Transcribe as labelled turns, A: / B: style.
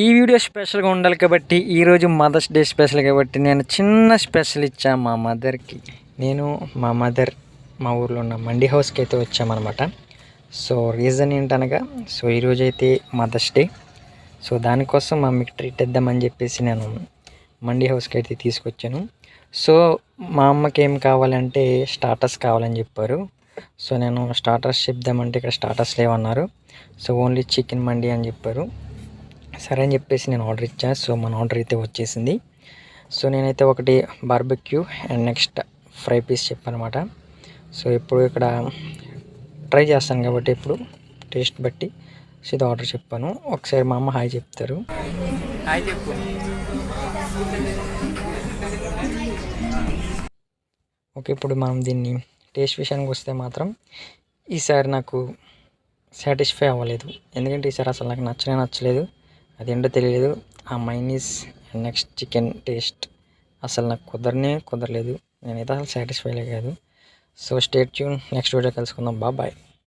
A: ఈ వీడియో స్పెషల్గా ఉండాలి కాబట్టి ఈరోజు మదర్స్ డే స్పెషల్ కాబట్టి నేను చిన్న స్పెషల్ ఇచ్చాను మా మదర్కి. నేను మా మదర్ మా ఊర్లో ఉన్న మండి హౌస్కి అయితే వచ్చామన్నమాట. సో రీజన్ ఏంటనగా ఈరోజు అయితే మదర్స్ డే. సో దానికోసం మమ్మీకి ట్రీట్ ఇద్దామని చెప్పేసి నేను మండి హౌస్కి అయితే తీసుకొచ్చాను. సో మా అమ్మకి ఏం కావాలంటే స్టార్టర్స్ కావాలని చెప్పారు. సో నేను స్టార్టర్స్ చెప్దామంటే ఇక్కడ స్టార్టర్స్ లేవన్నారు. సో ఓన్లీ చికెన్ మండి అని చెప్పారు. సరే అని చెప్పేసి నేను ఆర్డర్ ఇచ్చాను. సో మన ఆర్డర్ అయితే వచ్చేసింది. సో నేనైతే ఒకటి barbecue and next fry piece చెప్పానమాట. సో ఇప్పుడు ఇక్కడ ట్రై చేస్తాను కాబట్టి ఇప్పుడు టేస్ట్ బట్టి సో ఇది ఆర్డర్ చెప్పాను. ఒకసారి మా అమ్మ హాయ్ చెప్తారు. హాయ్ చెప్పు. ఓకే, ఇప్పుడు మనం దీన్ని టేస్ట్ విషయానికి వస్తే మాత్రం ఈసారి నాకు సాటిస్ఫై అవ్వలేదు. ఎందుకంటే ఈసారి అసలు నాకు నచ్చలేదు. అదేంటో తెలియలేదు. ఆ mayonnaise and next chicken taste అసలు నాకు కుదరలేదు. నేనైతే అసలు సాటిస్ఫై కాదు. So stay tune, next video కలుసుకుందాం. బాయ్.